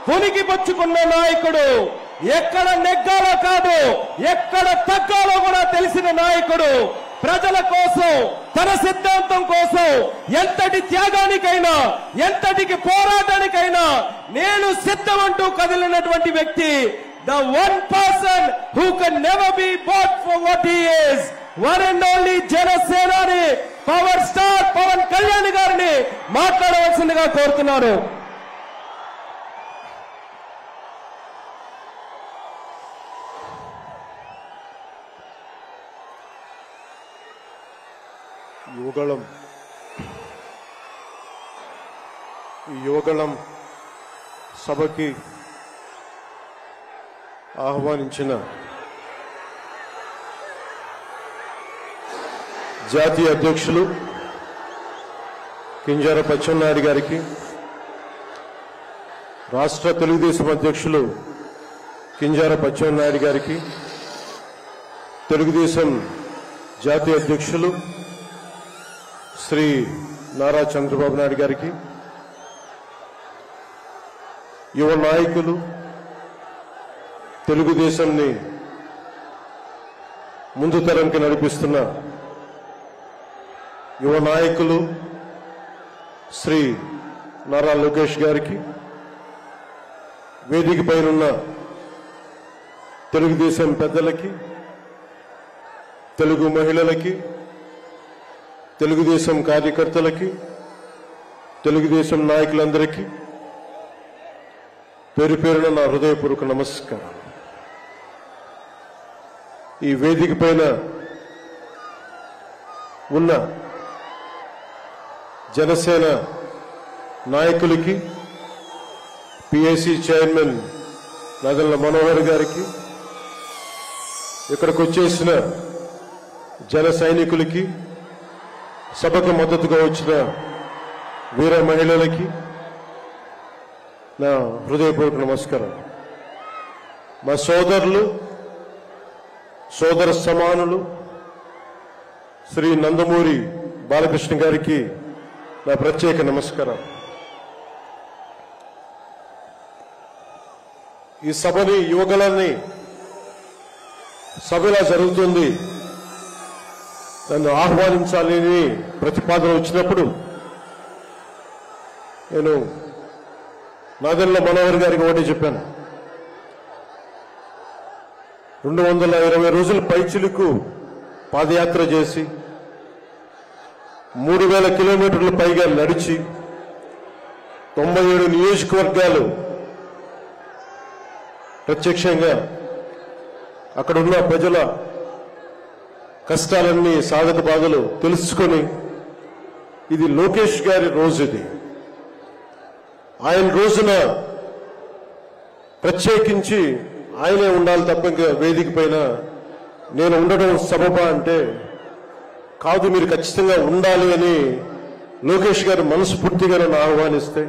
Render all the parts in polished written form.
పునికి పుచ్చుకున్న నాయకుడు, ఎక్కడ నెగ్గాలో కాదు ఎక్కడ తగ్గాలో కూడా తెలిసిన నాయకుడు, ప్రజల కోసం తన సిద్ధాంతం కోసం ఎంతటి త్యాగానికైనా ఎంతటికి పోరాటానికైనా నేను సిద్ధమంటూ కదిలినటువంటి వ్యక్తి. The one person who can never be bought for what he is, one and only జనసేనాని పవర్ స్టార్ పవన్ కళ్యాణ్ గారిని మాట్లాడవలసిందిగా కోరుతున్నాను. యువగళం సభకి ఆహ్వానించిన జాతీయ అధ్యక్షులు కింజరాపు అచ్చెన్నాయుడు గారికి, రాష్ట్ర తెలుగుదేశం అధ్యక్షులు కింజరాపు అచ్చెన్నాయుడు గారికి, తెలుగుదేశం జాతీయ అధ్యక్షులు శ్రీ నారా చంద్రబాబు నాయుడు గారికి, యువ నాయకులు, తెలుగుదేశంని ముందు తరంకి నడిపిస్తున్న యువ నాయకులు శ్రీ నారా లోకేష్ గారికి, వేదిక పైనున్న తెలుగుదేశం పెద్దలకి, తెలుగు మహిళలకి, తెలుగుదేశం కార్యకర్తలకి, తెలుగుదేశం నాయకులందరికీ పేరు పేరున నా హృదయపూర్వక నమస్కారం. ఈ వేదిక పైన ఉన్న జనసేన నాయకులకి, పిఐసి చైర్మన్ నాదెళ్ల మనోహర్ గారికి, ఇక్కడికి వచ్చేసిన జన సైనికులకి, సభకు మద్దతుగా వచ్చిన వీర మహిళలకి నా హృదయపూర్వక నమస్కారం. మా సోదరులు, సోదర సమానులు శ్రీ నందమూరి బాలకృష్ణ గారికి నా ప్రత్యేక నమస్కారం. ఈ సభని, యువగళాన్ని సభ ఇలా జరుగుతుంది, నన్ను ఆహ్వానించాలని ప్రతిపాదన వచ్చినప్పుడు నేను నాదెళ్ల మనోహర్ గారికి ఒకటి చెప్పాను. 220 రోజుల పైచిలుకు పాదయాత్ర చేసి 3000 కిలోమీటర్ల పైగా నడిచి 97 నియోజకవర్గాలు ప్రత్యక్షంగా అక్కడున్న ప్రజల కష్టాలన్నీ, సాధక బాధలు తెలుసుకొని, ఇది లోకేష్ గారి రోజు, ఇది ఆయన రోజున ప్రత్యేకించి ఆయనే ఉండాలి తప్ప ఇంకా వేదిక పైన నేను ఉండడం సబబా అంటే కాదు, మీరు ఖచ్చితంగా ఉండాలి అని లోకేష్ గారు మనస్ఫూర్తిగా నన్ను ఆహ్వానిస్తే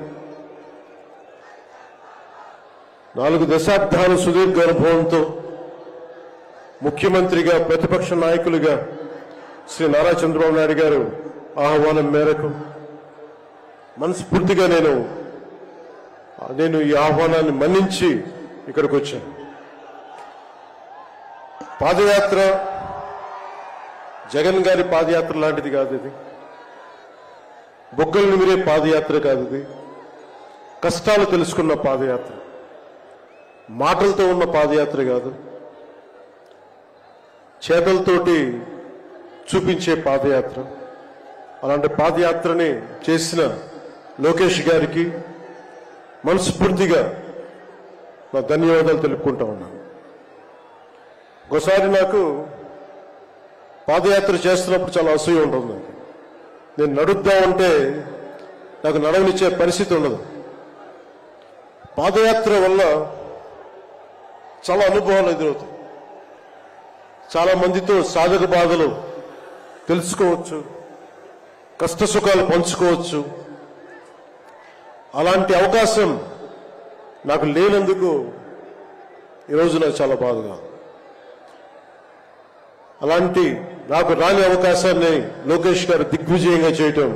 4 దశాబ్దాల సుదీర్ఘ అనుభవంతో ముఖ్యమంత్రిగా, ప్రతిపక్ష నాయకులుగా శ్రీ నారా చంద్రబాబు నాయుడు గారు ఆహ్వానం మేరకు మనస్ఫూర్తిగా నేను ఈ ఆహ్వానాన్ని మన్నించి ఇక్కడికి వచ్చాను. పాదయాత్ర జగన్ గారి పాదయాత్ర లాంటిది కాదు, ఇది బొగ్గలు నిమిరే పాదయాత్ర కాదు, ఇది కష్టాలు తెలుసుకున్న పాదయాత్ర, మాటలతో ఉన్న పాదయాత్ర కాదు, చేతలతోటి చూపించే పాదయాత్ర. అలాంటి పాదయాత్రని చేసిన లోకేష్ గారికి మనస్ఫూర్తిగా నా ధన్యవాదాలు తెలుపుకుంటా ఉన్నాను. ఒకసారి నాకు పాదయాత్ర చేస్తున్నప్పుడు చాలా అసూయ ఉంటుంది. నేను నడుద్దామంటే నాకు నడవనిచ్చే పరిస్థితి ఉండదు. పాదయాత్ర వల్ల చాలా అనుభవాలు ఎదురవుతాయి, చాలా మందితో సాధక బాధలు తెలుసుకోవచ్చు, కష్ట సుఖాలు పంచుకోవచ్చు. అలాంటి అవకాశం నాకు లేనందుకు ఈరోజు నాకు చాలా బాధగా. అలాంటి నాకు రాని అవకాశాన్ని లోకేష్ గారు దిగ్విజయంగా చేయటం,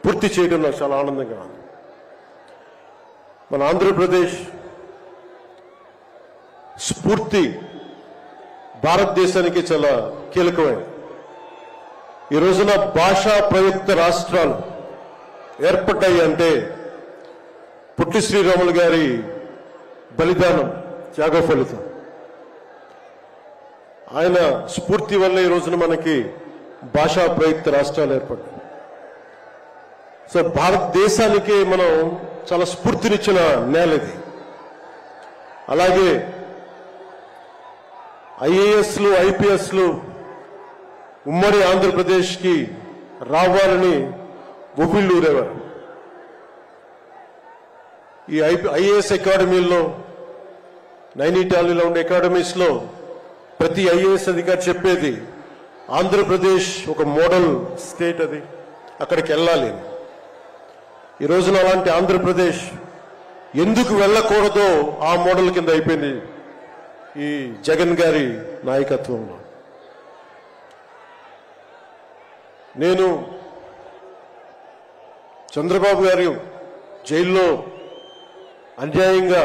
పూర్తి చేయడం నాకు చాలా ఆనందంగా ఉంది. మన ఆంధ్రప్రదేశ్ స్ఫూర్తి భారతదేశానికి చాలా కీలకమైనది. ఈ రోజున భాషా ప్రయుక్త రాష్ట్రాలు ఏర్పడ్డాయి అంటే పొట్టి శ్రీరాములు గారి బలిదానం, త్యాగ ఫలితం. ఆయన స్ఫూర్తి వల్ల ఈ రోజున మనకి భాషా ప్రయుక్త రాష్ట్రాలు ఏర్పడ్డాయి. సో భారతదేశానికి మనం చాలా స్ఫూర్తినిచ్చిన నేల ఇది. అలాగే ఐఏఎస్లు, ఐపీఎస్లు ఉమ్మడి ఆంధ్రప్రదేశ్కి రావాలని ఉవ్విళ్ళూరేవారు. ఈ ఐఏఎస్ అకాడమీల్లో, నైనిటాల్లో ఉండే అకాడమీస్లో ప్రతి ఐఏఎస్ అధికారి చెప్పేది ఆంధ్రప్రదేశ్ ఒక మోడల్ స్టేట్, అది అక్కడికి వెళ్ళాలి. ఈ రోజున అలాంటి ఆంధ్రప్రదేశ్ ఎందుకు వెళ్ళకూడదో ఆ మోడల్ కింద అయిపోయింది ఈ జగన్ గారి నాయకత్వంలో. నేను చంద్రబాబు గారు జైల్లో అన్యాయంగా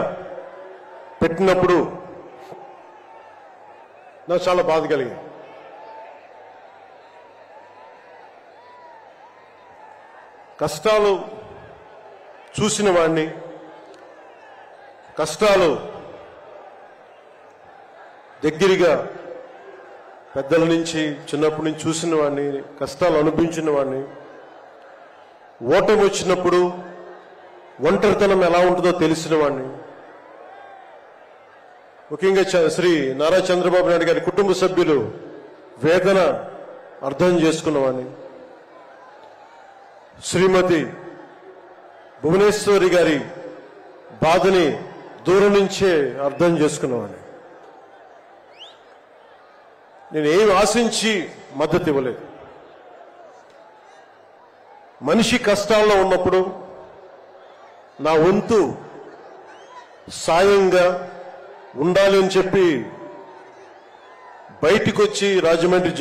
పెట్టినప్పుడు నాకు చాలా బాధ కలిగింది. కష్టాలు చూసిన వాడిని, కష్టాలు దగ్గరగా పెద్దల నుంచి చిన్నప్పటి నుంచి చూసిన వాడిని, కష్టాలు అనుభవించిన వాడిని, ఓటమి వచ్చినప్పుడు ఒంటరితనం ఎలా ఉంటుందో తెలిసిన వాడిని, ముఖ్యంగా శ్రీ నారా చంద్రబాబు నాయుడు గారి కుటుంబ సభ్యులు వేదన అర్థం చేసుకున్నవాడిని, శ్రీమతి భువనేశ్వరి గారి బాధని దూరం నుంచే అర్థం చేసుకున్నవాడిని. నేను ఏం ఆశించి మద్దతు ఇవ్వలేదు. మనిషి కష్టాల్లో ఉన్నప్పుడు నా వంతు సాయంగా ఉండాలి అని చెప్పి బయటికి వచ్చి రాజమండ్రి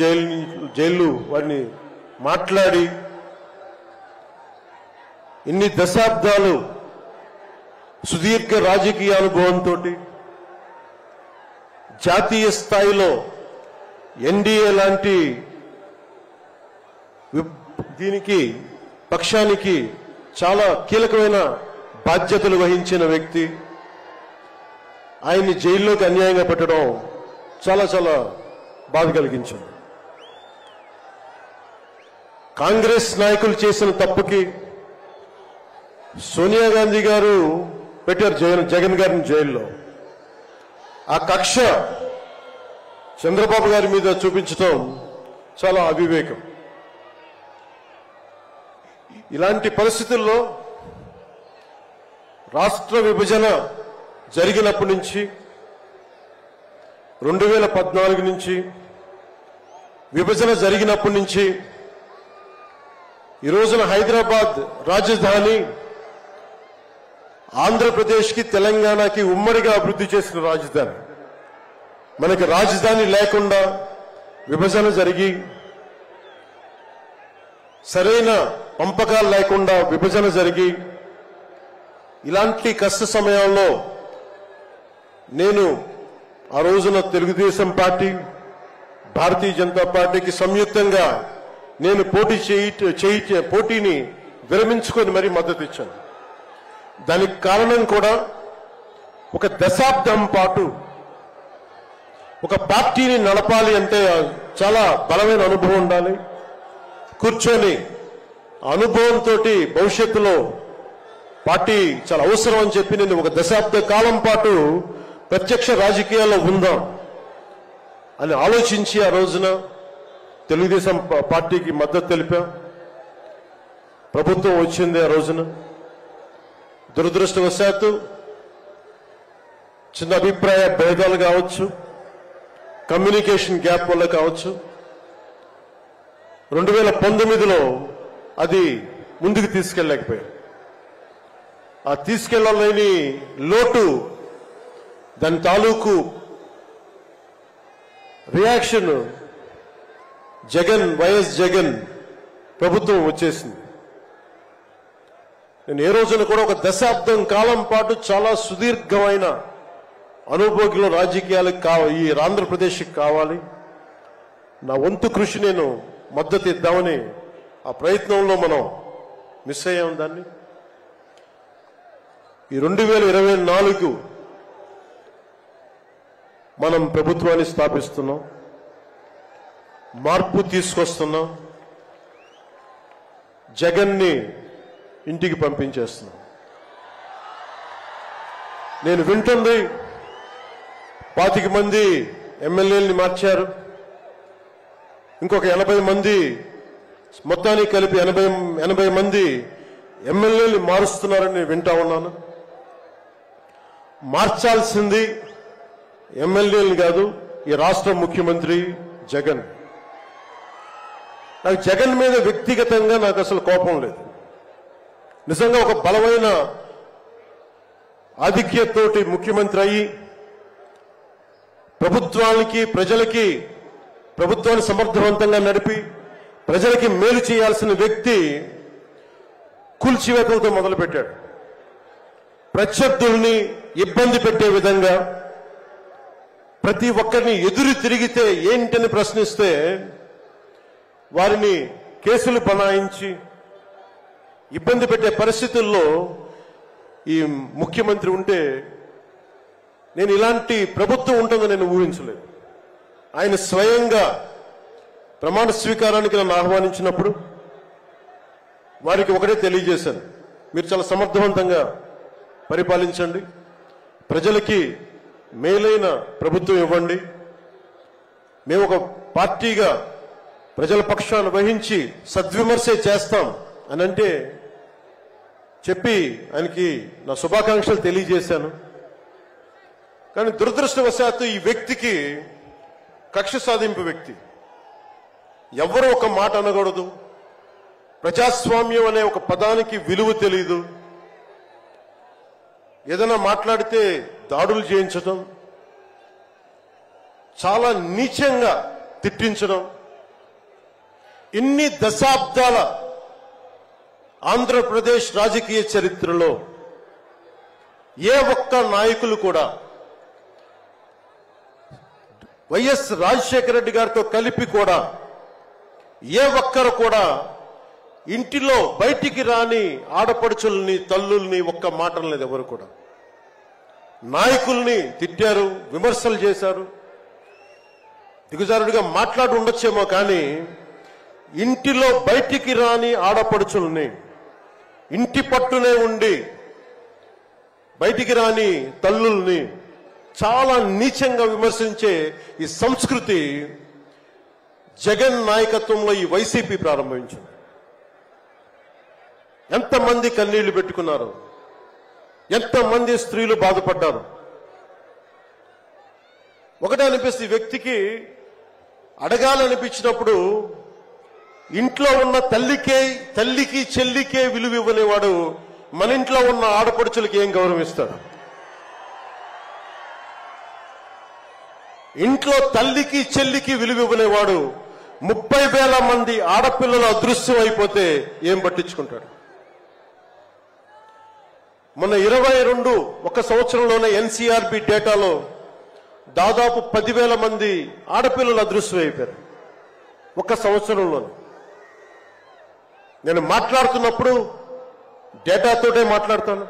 జైలు వారిని మాట్లాడి ఇన్ని దశాబ్దాలు సుదీర్ఘ రాజకీయ అనుభవంతో జాతీయ స్థాయిలో ఎన్డీఏ లాంటి దీనికి పక్షానికి చాలా కీలకమైన బాధ్యతలు వహించిన వ్యక్తి, ఆయన్ని జైల్లోకి అన్యాయంగా పెట్టడం చాలా చాలా బాధ కలిగించింది. కాంగ్రెస్ నాయకులు చేసిన తప్పుకి సోనియా గాంధీ గారు పెట్టారు జగన్ గారిని జైల్లో. ఆ కక్ష చంద్రబాబు గారి మీద చూపించడం చాలా అవివేకం. ఇలాంటి పరిస్థితుల్లో రాష్ట్ర విభజన జరిగినప్పటి నుంచి 2014 నుంచి విభజన జరిగినప్పటి నుంచి ఈ రోజున హైదరాబాద్ రాజధాని ఆంధ్రప్రదేశ్కి, తెలంగాణకి ఉమ్మడిగా అభివృద్ధి చేసిన రాజధాని. మనకి రాజధాని లేకుండా విభజన జరిగి, సరైన పంపకాలు లేకుండా విభజన జరిగి, ఇలాంటి కష్ట సమయాల్లో నేను ఆ రోజున తెలుగుదేశం పార్టీ, భారతీయ జనతా పార్టీకి సంయుక్తంగా నేను పోటీని విరమించుకొని మరీ మద్దతు ఇచ్చాను. దానికి కారణం కూడా ఒక దశాబ్దం పాటు ఒక పార్టీని నడపాలి అంటే చాలా బలమైన అనుభవం ఉండాలి. కూర్చొని అనుభవంతో భవిష్యత్తులో పార్టీ చాలా అవసరం అని చెప్పి నేను ఒక దశాబ్ద కాలం పాటు ప్రత్యక్ష రాజకీయాల్లో ఉందాం అని ఆలోచించి ఆ రోజున తెలుగుదేశం పార్టీకి మద్దతు తెలిపాం. ప్రభుత్వం వచ్చింది ఆ రోజున. దురదృష్టవశాత్తు చిన్న అభిప్రాయ భేదాలు కావచ్చు, కమ్యూనికేషన్ గ్యాప్ వల్ల కావచ్చు, 2019లో అది ముందుకు తీసుకెళ్ళలేకపోయాం. ఆ తీసుకెళ్లలేని లోటు, దాని తాలూకు రియాక్షన్ వైఎస్ జగన్ ప్రభుత్వం వచ్చేసింది. నేను ఏ రోజున కూడా ఒక దశాబ్దం కాలం పాటు చాలా సుదీర్ఘమైన అనుభోగిలో రాజకీయాలకు ఈ ఆంధ్రప్రదేశ్కి కావాలి, నా వంతు కృషి నేను మద్దతు ఇద్దామని ఆ ప్రయత్నంలో మనం మిస్ అయ్యాం. దాన్ని ఈ 2024 మనం ప్రభుత్వాన్ని స్థాపిస్తున్నాం, మార్పు తీసుకొస్తున్నాం, జగన్ని ఇంటికి పంపించేస్తున్నాం. నేను వింటుంది 25 మంది ఎమ్మెల్యేలని మార్చారు, ఇంకొక 80 మంది, మొత్తానికి కలిపి 80 మంది ఎమ్మెల్యేలు మారుస్తున్నారని నేను వింటా ఉన్నాను. మార్చాల్సింది ఎమ్మెల్యేలు కాదు, ఈ రాష్ట్ర ముఖ్యమంత్రి జగన్. నాకు జగన్ మీద వ్యక్తిగతంగా నాకు అసలు కోపం లేదు. నిజంగా ఒక బలమైన ఆధిక్యతతోటి ముఖ్యమంత్రి అయ్యి ప్రభుత్వాన్ని సమర్థవంతంగా నడిపి ప్రజలకి మేలు చేయాల్సిన వ్యక్తి కూల్చివేతలతో మొదలుపెట్టాడు. ప్రత్యర్థుల్ని ఇబ్బంది పెట్టే విధంగా, ప్రతి ఒక్కరిని ఎదురు తిరిగితే ఏంటని ప్రశ్నిస్తే వారిని కేసులు బనాయించి ఇబ్బంది పెట్టే పరిస్థితుల్లో ఈ ముఖ్యమంత్రి ఉంటే నేను ఇలాంటి ప్రభుత్వం ఉంటుందని నేను ఊహించలేదు. ఆయన స్వయంగా ప్రమాణ స్వీకారానికి నన్ను ఆహ్వానించినప్పుడు వారికి ఒకటే తెలియజేశాను, మీరు చాలా సమర్థవంతంగా పరిపాలించండి, ప్రజలకి మేలైన ప్రభుత్వం ఇవ్వండి, మేము ఒక పార్టీగా ప్రజల పక్షాన్ని వహించి సద్విమర్శే చేస్తాం అని అంటే చెప్పి ఆయనకి నా శుభాకాంక్షలు తెలియజేశాను. కానీ దురదృష్టవశాత్తు ఈ వ్యక్తికి కక్ష సాధింపు వ్యక్తి, ఎవరు ఒక మాట అనకూడదు, ప్రజాస్వామ్యం అనే ఒక పదానికి విలువ తెలియదు, ఏదైనా మాట్లాడితే దాడులు చేయించడం, చాలా నీచంగా తిట్టించడం, ఇన్ని దశాబ్దాల ఆంధ్రప్రదేశ్ రాజకీయ చరిత్రలో ఏ ఒక్క నాయకులు కూడా వైఎస్ రాజశేఖర రెడ్డి గారితో కలిపి కూడా ఏ ఒక్కరు కూడా ఇంటిలో బయటికి రాని ఆడపడుచుల్ని, తల్లుల్ని ఒక్క మాట లేదు. ఎవరు కూడా నాయకుల్ని తిట్టారు, విమర్శలు చేశారు, దిగజారుడిగా మాట్లాడి ఉండొచ్చేమో, కానీ ఇంటిలో బయటికి రాని ఆడపడుచుల్ని, ఇంటి పట్టునే ఉండి బయటికి రాని తల్లుల్ని చాలా నీచంగా విమర్శించే ఈ సంస్కృతి జగన్ నాయకత్వంలో ఈ వైసీపీ ప్రారంభించింది. ఎంతమంది కన్నీళ్లు పెట్టుకున్నారు, ఎంతమంది స్త్రీలు బాధపడ్డారు. ఒకటే అనిపిస్తుంది, ఈ వ్యక్తికి అడగాలనిపించినప్పుడు ఇంట్లో ఉన్న తల్లికి చెల్లికే విలువ ఇవ్వనేవాడు మన ఇంట్లో ఉన్న ఆడపడుచులకి ఏం గౌరవిస్తాడు? ఇంట్లో తల్లికి చెల్లికి విలువ ఇవ్వనేవాడు 30,000 మంది ఆడపిల్లలు అదృశ్యం అయిపోతే ఏం పట్టించుకుంటాడు? మొన్న 22 ఒక సంవత్సరంలోనే ఎన్సీఆర్బీ డేటాలో దాదాపు 10,000 మంది ఆడపిల్లలు అదృశ్యం అయిపోయారు ఒక సంవత్సరంలోనే. నేను మాట్లాడుతున్నప్పుడు డేటాతోటే మాట్లాడతాను.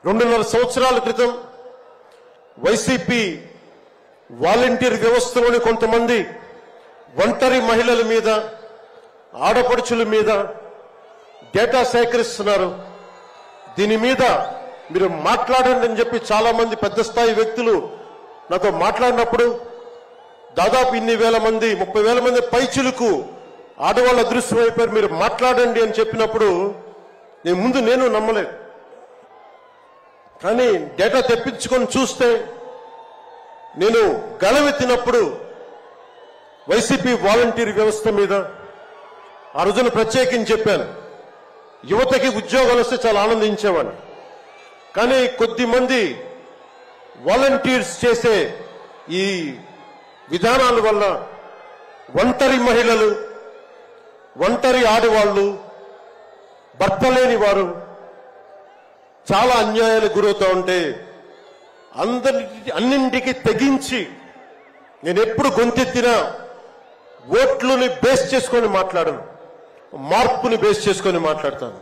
2.5 సంవత్సరాల క్రితం వైసీపీ వాలంటీర్ వ్యవస్థలోని కొంతమంది ఒంటరి మహిళల మీద, ఆడపడుచుల మీద డేటా సేకరిస్తున్నారు. దీని మీద మీరు మాట్లాడండి అని చెప్పి చాలా మంది పెద్ద స్థాయి వ్యక్తులు నాతో మాట్లాడినప్పుడు దాదాపు ఇన్ని వేల మంది, 30,000 మంది పైచులకు ఆడవాళ్ళు అదృశ్యం అయిపోయారు, మీరు మాట్లాడండి అని చెప్పినప్పుడు నేను నమ్మలేదు. కానీ డేటా తెప్పించుకొని చూస్తే నేను గళమెత్తినప్పుడు వైసీపీ వాలంటీర్ వ్యవస్థ మీద ఆ రోజున ప్రత్యేకించి చెప్పాను, యువతకి ఉద్యోగాలు వస్తే చాలా ఆనందించేవాడిని. కానీ కొద్దిమంది వాలంటీర్స్ చేసే ఈ విధానాల వల్ల ఒంటరి మహిళలు, ఒంటరి ఆడవాళ్లు, భర్త లేని వారు చాలా అన్యాయాలకు గురవుతూ ఉంటే అన్నింటికి తెగించి నేను ఎప్పుడు గొంతెత్తినా ఓట్లని బేస్ చేసుకొని మాట్లాడను, మార్పుని బేస్ చేసుకొని మాట్లాడతాను,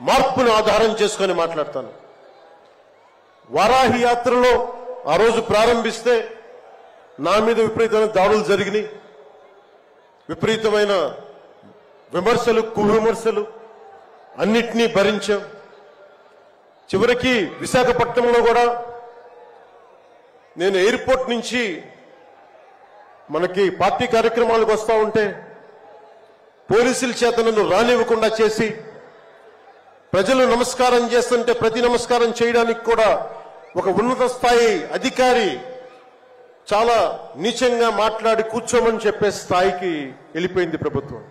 మార్పుని ఆధారం చేసుకొని మాట్లాడతాను. వారాహి యాత్రలో ఆ రోజు ప్రారంభిస్తే నా మీద విపరీతమైన దాడులు జరిగినాయి, విపరీతమైన విమర్శలు, కువిమర్శలు అన్నిటినీ భరించాం. చివరికి విశాఖపట్నంలో కూడా నేను ఎయిర్పోర్ట్ నుంచి మనకి పార్టీ కార్యక్రమాలకు వస్తూ ఉంటే పోలీసుల చేత నన్ను రానివ్వకుండా చేసి, ప్రజలు నమస్కారం చేస్తుంటే ప్రతి నమస్కారం చేయడానికి కూడా ఒక ఉన్నత స్థాయి అధికారి చాలా నీచంగా మాట్లాడి కూర్చోమని చెప్పే స్థాయికి వెళ్ళిపోయింది ప్రభుత్వం.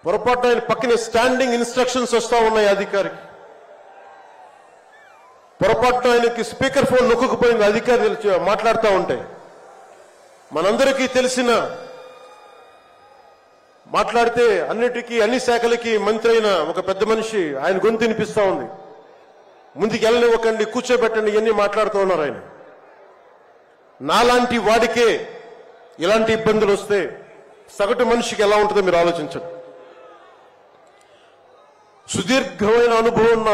పొరపాటు ఆయన పక్కనే స్టాండింగ్ ఇన్స్ట్రక్షన్స్ వస్తూ ఉన్నాయి అధికారికి. పొరపాటు ఆయనకి స్పీకర్ ఫోన్ నొక్కుకుపోయింది అధికారి మాట్లాడుతూ ఉంటాయి. మనందరికీ తెలిసిన మాట్లాడితే అన్నిటికీ అన్ని శాఖలకి మంత్రి అయిన ఒక పెద్ద మనిషి ఆయన గొంతు వినిపిస్తూ ఉంది. ముందుకు వెళ్ళనివ్వకండి, కూర్చోబెట్టండి, ఇవన్నీ మాట్లాడుతూ ఉన్నారు ఆయన. నాలాంటి వాడికే ఇలాంటి ఇబ్బందులు వస్తే సగటు మనిషికి ఎలా ఉంటుందో మీరు ఆలోచించండి. సుదీర్ఘమైన అనుభవం ఉన్న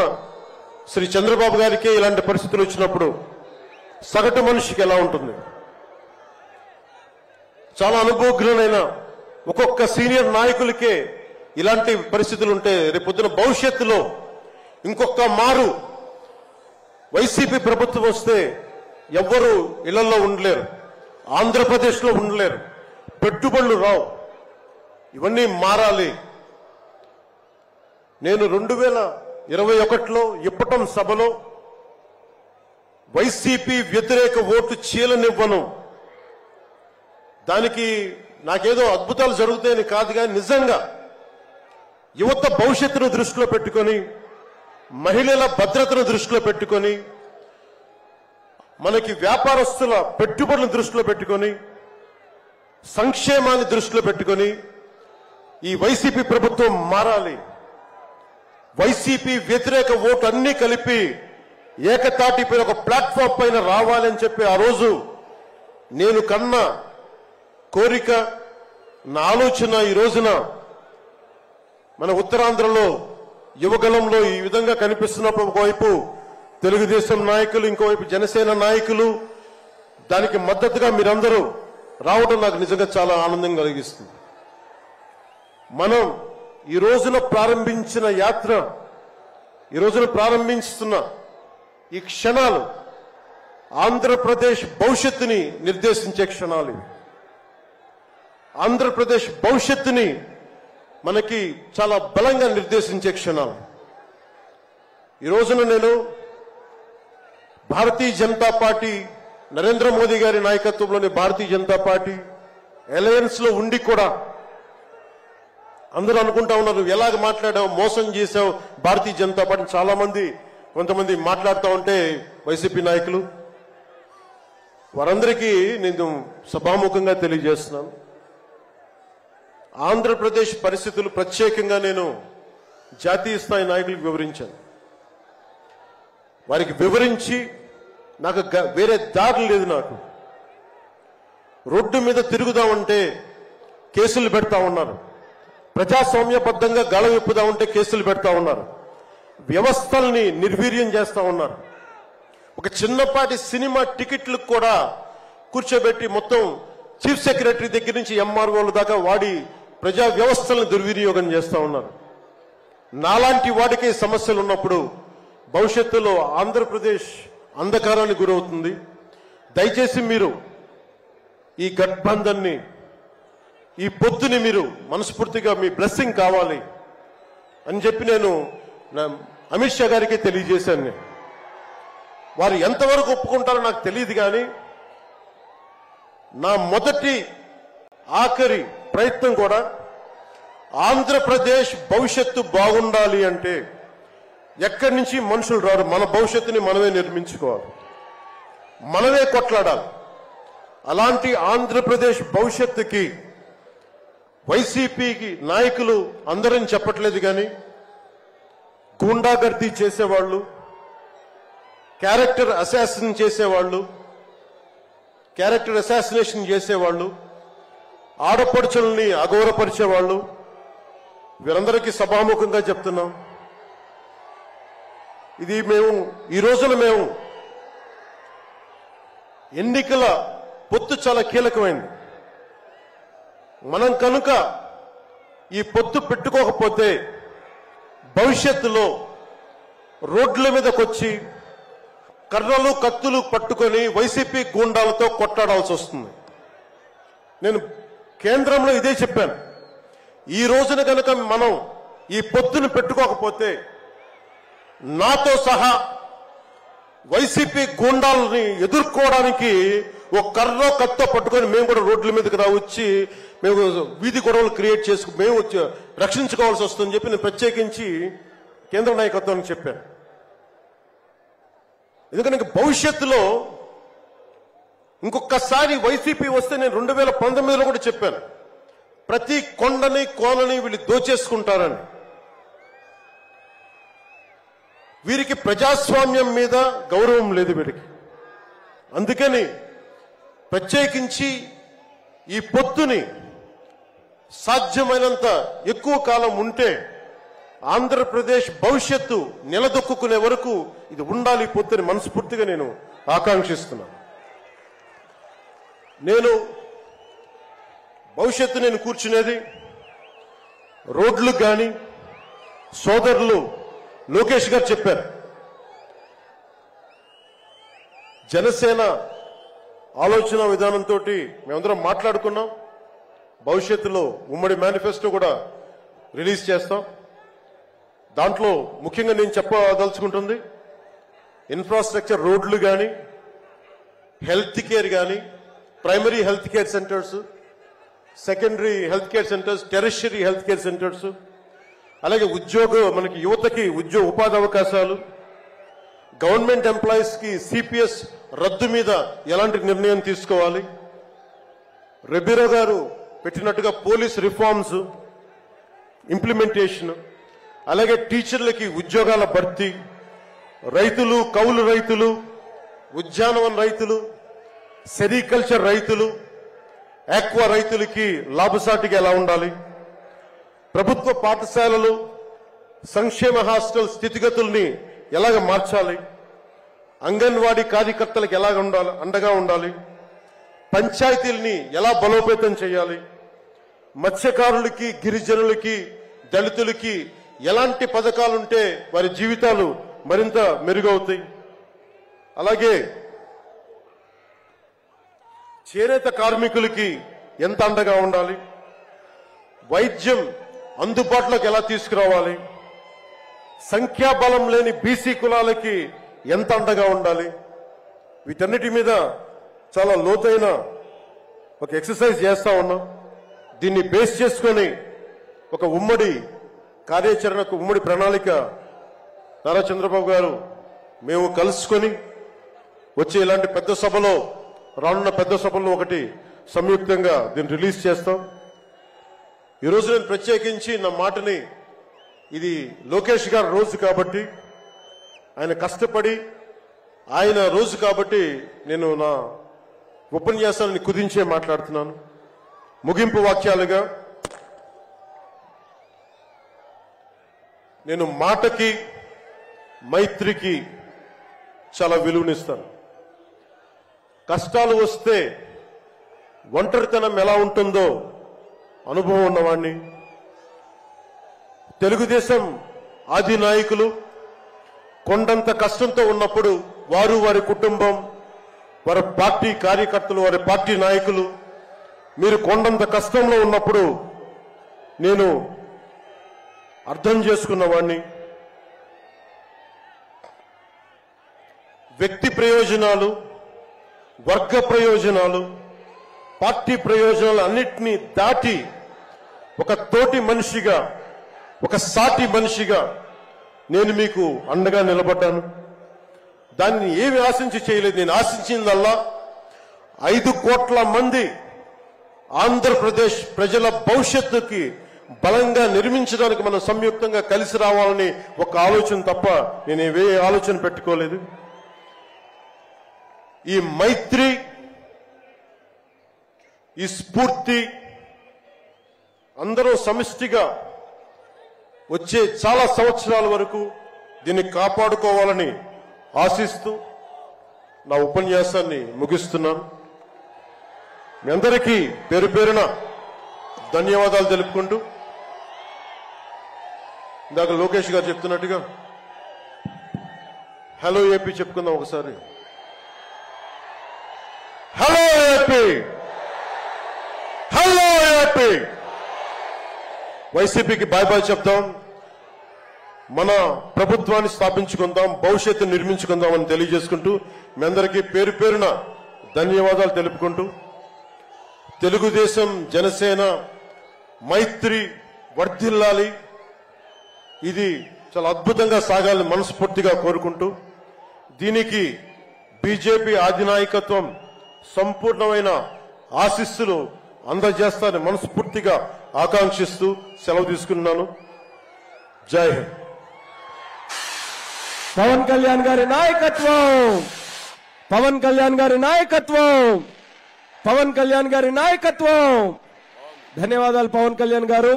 శ్రీ చంద్రబాబు గారికే ఇలాంటి పరిస్థితులు వచ్చినప్పుడు సగటు మనిషికి ఎలా ఉంటుంది? చాలా అనుభవజ్ఞులైన ఒక్కొక్క సీనియర్ నాయకులకే ఇలాంటి పరిస్థితులు ఉంటే రేపొద్దున భవిష్యత్తులో ఇంకొక మారు వైసీపీ ప్రభుత్వం వస్తే ఎవ్వరూ ఇళ్లలో ఉండలేరు, ఆంధ్రప్రదేశ్లో ఉండలేరు, పెట్టుబడులు రావు. ఇవన్నీ మారాలి. నేను 2021లో ఇప్పటం సభలో వైసీపీ వ్యతిరేక ఓటు చీలనివ్వను. దానికి నాకేదో అద్భుతాలు జరుగుతాయని కాదు, కానీ నిజంగా యువత భవిష్యత్తును దృష్టిలో పెట్టుకొని, మహిళల భద్రతను దృష్టిలో పెట్టుకొని, మనకి వ్యాపారస్తుల పెట్టుబడులను దృష్టిలో పెట్టుకొని, సంక్షేమాన్ని దృష్టిలో పెట్టుకొని ఈ వైసీపీ ప్రభుత్వం మారాలి. వైసీపీ వ్యతిరేక ఓటు అన్ని కలిపి ఏకతాటిపై ఒక ప్లాట్ఫామ్ పైన రావాలని చెప్పి ఆ రోజు నేను కన్నా కోరిక, నా ఆలోచన ఈ రోజున మన ఉత్తరాంధ్రలో యువగలంలో ఈ విధంగా కనిపిస్తున్నప్పుడు ఒకవైపు తెలుగుదేశం నాయకులు, ఇంకోవైపు జనసేన నాయకులు, దానికి మద్దతుగా మీరందరూ రావడం నాకు నిజంగా చాలా ఆనందం కలిగిస్తుంది. మనం ఈ రోజున ప్రారంభించిన యాత్ర, ఈ రోజున ప్రారంభిస్తున్న ఈ క్షణాలు ఆంధ్రప్రదేశ్ భవిష్యత్తుని నిర్దేశించే క్షణాలు. ఆంధ్రప్రదేశ్ భవిష్యత్తుని మనకి చాలా బలంగా నిర్దేశించే క్షణాలు. ఈ రోజున నేను భారతీయ జనతా పార్టీ, నరేంద్ర మోదీ గారి నాయకత్వంలోని భారతీయ జనతా పార్టీ అలయన్స్ లో ఉండి కూడా అందరూ అనుకుంటా ఉన్నారు, ఎలాగ మాట్లాడావు, మోసం చేశావు భారతీయ జనతా పార్టీ. చాలా మంది కొంతమంది మాట్లాడుతూ ఉంటే వైసీపీ నాయకులు, వారందరికీ నేను సభాముఖంగా తెలియజేస్తున్నాను, ఆంధ్రప్రదేశ్ పరిస్థితులు ప్రత్యేకంగా నేను జాతీయ స్థాయి నాయకులకు వివరించాను. వారికి వివరించి నాకు వేరే దారి లేదు. నాకు రోడ్డు మీద తిరుగుదామంటే కేసులు పెడతా ఉన్నారు, ప్రజాస్వామ్యబద్ధంగా గళ విప్పుదామంటే కేసులు పెడతా ఉన్నారు, వ్యవస్థల్ని నిర్వీర్యం చేస్తా ఉన్నారు. ఒక చిన్నపాటి సినిమా టికెట్లకు కూడా కూర్చోబెట్టి మొత్తం చీఫ్ సెక్రటరీ దగ్గర నుంచి ఎంఆర్ఓల దాకా వాడి ప్రజా వ్యవస్థలను దుర్వినియోగం చేస్తా ఉన్నారు. నాలాంటి వాడికి సమస్యలు ఉన్నప్పుడు భవిష్యత్తులో ఆంధ్రప్రదేశ్ అంధకారానికి గురవుతుంది. దయచేసి మీరు ఈ గఠబంధన్ని, ఈ పొత్తుని మీరు మనస్ఫూర్తిగా మీ బ్లెస్సింగ్ కావాలి అని చెప్పి నేను అమిత్ షా గారికి తెలియజేశాను. వారు ఎంతవరకు ఒప్పుకుంటారో నాకు తెలియదు, కానీ నా మొదటి ఆఖరి ప్రయత్నం కూడా ఆంధ్రప్రదేశ్ భవిష్యత్తు బాగుండాలి అంటే ఎక్కడి నుంచి మనుషులు రారు, మన భవిష్యత్తుని మనమే నిర్మించుకోవాలి, మనమే కొట్లాడాలి. అలాంటి ఆంధ్రప్రదేశ్ భవిష్యత్తుకి వైసీపీకి నాయకులు అందరని చెప్పట్లేదు, కానీ గూండాగర్దీ చేసేవాళ్ళు, క్యారెక్టర్ అసాసినేషన్ చేసేవాళ్ళు, ఆడపడుచుల్ని అగౌరవపరిచేవాళ్ళు, వీరందరికీ సభాముఖంగా చెప్తున్నాం. ఈ రోజున మేము ఎన్నికల పొత్తు చాలా కీలకమైంది. మనం కనుక ఈ పొత్తు పెట్టుకోకపోతే భవిష్యత్తులో రోడ్ల మీదకి వచ్చి కర్రలు కత్తులు పట్టుకొని వైసీపీ గూండాలతో కొట్టాడాల్సి వస్తుంది. నేను కేంద్రంలో ఇదే చెప్పాను. ఈ రోజున కనుక మనం ఈ పొత్తును పెట్టుకోకపోతే నాతో సహా వైసీపీ గూండాలని ఎదుర్కోవడానికి ఒక కర్రో కత్తో పట్టుకొని మేము కూడా రోడ్ల మీదకి వచ్చి మేము వీధి గొడవలు క్రియేట్ చేసుకు మేము రక్షించుకోవాల్సి వస్తుందని చెప్పి నేను ప్రత్యేకించి కేంద్ర నాయకత్వానికి చెప్పాను. ఎందుకంటే భవిష్యత్తులో ఇంకొకసారి వైసీపీ వస్తే నేను 2019లో కూడా చెప్పాను, ప్రతి కొండని కోనని వీళ్ళు దోచేసుకుంటారని. వీరికి ప్రజాస్వామ్యం మీద గౌరవం లేదు వీరికి. అందుకని ప్రత్యేకించి ఈ పొత్తుని సాధ్యమైనంత ఎక్కువ కాలం ఉంటే ఆంధ్రప్రదేశ్ భవిష్యత్తు నిలదొక్కునే వరకు ఇది ఉండాలి పొత్తుని మనస్ఫూర్తిగా నేను ఆకాంక్షిస్తున్నాను. భవిష్యత్తు నేను కూర్చునేది రోడ్లు కానీ సోదరులు లోకేష్ గారు చెప్పారు, జనసేన ఆలోచన విధానంతో మేమందరం మాట్లాడుకున్నాం. భవిష్యత్తులో ఉమ్మడి మేనిఫెస్టో కూడా రిలీజ్ చేస్తాం. దాంట్లో ముఖ్యంగా నేను చెప్పదలుచుకుంటుంది ఇన్ఫ్రాస్ట్రక్చర్, రోడ్లు కానీ, హెల్త్ కేర్ కానీ, primary health care centres, secondary health care centres, tertiary health care centres, అలాగే మనకి యువతకి ఉపాధి అవకాశాలు, గవర్నమెంట్ ఎంప్లాయీస్ కి సిపిఎస్ రద్దు మీద ఎలాంటి నిర్ణయం తీసుకోవాలి, రెబీరా గారు పెట్టినట్టుగా పోలీస్ రిఫార్మ్స్ ఇంప్లిమెంటేషన్, అలాగే టీచర్లకి ఉద్యోగాల భర్తీ, రైతులు, కౌలు రైతులు, ఉద్యానవన రైతులు, సెరికల్చర్ రైతులు, ఆక్వా రైతులకి లాభసాటిగా ఎలా ఉండాలి, ప్రభుత్వ పాఠశాలలు, సంక్షేమ హాస్టల్ స్థితిగతుల్ని ఎలాగ మార్చాలి, అంగన్వాడీ కార్యకర్తలకు ఎలాగ ఉండాలి, అండగా ఉండాలి, పంచాయతీల్ని ఎలా బలోపేతం చేయాలి, మత్స్యకారులకి, గిరిజనులకి, దళితులకి ఎలాంటి పథకాలుంటే వారి జీవితాలు మరింత మెరుగవుతాయి, అలాగే చేనేత కార్మికులకి ఎంత అండగా ఉండాలి, వైద్యం అందుబాటులోకి ఎలా తీసుకురావాలి, సంఖ్యాబలం లేని బీసీ కులాలకి ఎంత అండగా ఉండాలి, వీటన్నిటి మీద చాలా లోతైన ఒక ఎక్సర్సైజ్ చేస్తా ఉన్నాం. దీన్ని బేస్ చేసుకొని ఒక ఉమ్మడి కార్యాచరణకు, ఉమ్మడి ప్రణాళిక నారా చంద్రబాబు గారు మేము కలుసుకొని వచ్చే ఇలాంటి పెద్ద సభలో, రానున్న పెద్ద సభల్లో ఒకటి సంయుక్తంగా దీన్ని రిలీజ్ చేస్తాం. ఈరోజు నేను ప్రత్యేకించి నా మాటని, ఇది లోకేష్ గారి రోజు కాబట్టి, ఆయన కష్టపడి ఆయన రోజు కాబట్టి నేను నా ఉపన్యాసాన్ని కుదించే మాట్లాడుతున్నాను. ముగింపు వాక్యాలుగా నేను మాటకి, మైత్రికి చాలా విలువనిస్తాను. కష్టాలు వస్తే ఒంటరితనం ఎలా ఉంటుందో అనుభవం ఉన్నవాణ్ణి. తెలుగుదేశం ఆది నాయకులు కొండంత కష్టంతో ఉన్నప్పుడు వారు, వారి కుటుంబం, వారి పార్టీ కార్యకర్తలు, వారి పార్టీ నాయకులు మీరు కొండంత కష్టంలో ఉన్నప్పుడు నేను అర్థం చేసుకున్నవాణ్ణి. వ్యక్తి ప్రయోజనాలు, వర్గ ప్రయోజనాలు, పార్టీ ప్రయోజనాలు అన్నిటినీ దాటి ఒక తోటి మనిషిగా, ఒక సాటి మనిషిగా నేను మీకు అండగా నిలబడ్డాను. దాన్ని ఏమి ఆశించి చేయలేదు. నేను ఆశించిందల్లా 5 కోట్ల మంది ఆంధ్రప్రదేశ్ ప్రజల భవిష్యత్తుకి బలంగా నిర్మించడానికి మనం సంయుక్తంగా కలిసి రావాలని ఒక ఆలోచన తప్ప నేను ఏ ఆలోచన పెట్టుకోలేదు. ఈ మైత్రి, ఈ స్ఫూర్తి అందరూ సమిష్టిగా వచ్చే చాలా సంవత్సరాల వరకు దీన్ని కాపాడుకోవాలని ఆశిస్తూ నా ఉపన్యాసాన్ని ముగిస్తున్నాను. మీ అందరికీ పేరు పేరున ధన్యవాదాలు తెలుపుకుంటూ, ఇందాక లోకేష్ గారు చెప్తున్నట్టుగా హలో ఏపీ చెప్పుకుందాం ఒకసారి. Hello AP, hello AP. వైసీపీకి బాయ్ బాయ్ చెప్తాం, మన ప్రభుత్వాన్ని స్థాపించుకుందాం, భవిష్యత్తు నిర్మించుకుందాం అని తెలియజేసుకుంటూ మీ అందరికీ పేరు పేరున ధన్యవాదాలు తెలుపుకుంటూ, తెలుగుదేశం జనసేన మైత్రి వర్ధిల్లాలి, ఇది చాలా అద్భుతంగా సాగాలని మనస్ఫూర్తిగా కోరుకుంటూ, దీనికి బీజేపీ అధినాయకత్వం సంపూర్ణమైన ఆశీస్సులు అందజేస్తారని మనస్ఫూర్తిగా ఆకాంక్షిస్తూ సెలవు తీసుకున్నాను. జై హింద్. పవన్ కళ్యాణ్ గారి నాయకత్వం, పవన్ కళ్యాణ్ గారి నాయకత్వం, పవన్ కళ్యాణ్ గారి నాయకత్వం. ధన్యవాదాలు పవన్ కళ్యాణ్ గారు.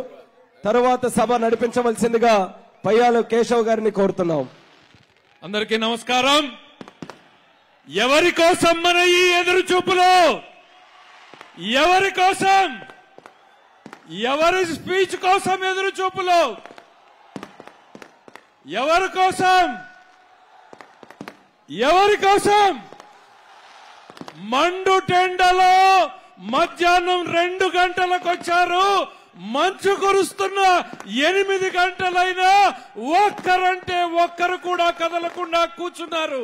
తరువాత సభ నడిపించవలసిందిగా పయ్యాల కేశవ్ గారిని కోరుతున్నాం. అందరికీ నమస్కారం. ఎవరి కోసం మన ఈ ఎదురు చూపులు? ఎవరి కోసం? ఎవరి స్పీచ్ కోసం ఎదురు చూపులు? ఎవరి కోసం? ఎవరి కోసం? మండు టెండలో మధ్యాహ్నం 2 గంటలకు వచ్చారు. మంచు కురుస్తున్న 8 గంటలైనా ఒక్కరంటే ఒక్కరు కూడా కదలకుండా కూర్చున్నారు.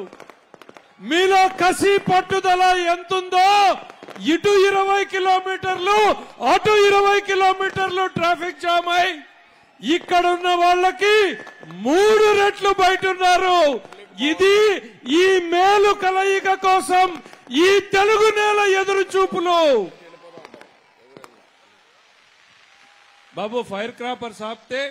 మీలో కసి పట్టుదల ఎంతుందో, ఇటు 20 కిలోమీటర్లు అటు 20 కిలోమీటర్లు ట్రాఫిక్ జామ్ అయి ఇక్కడున్న వాళ్ళకి 3 రెట్లు బయట ఉన్నారు. ఇది ఈ మేలు కలయిక కోసం ఈ తెలుగు నేల ఎదురు చూపులు. బాబు ఫైర్ క్రాపర్స్ ఆపితే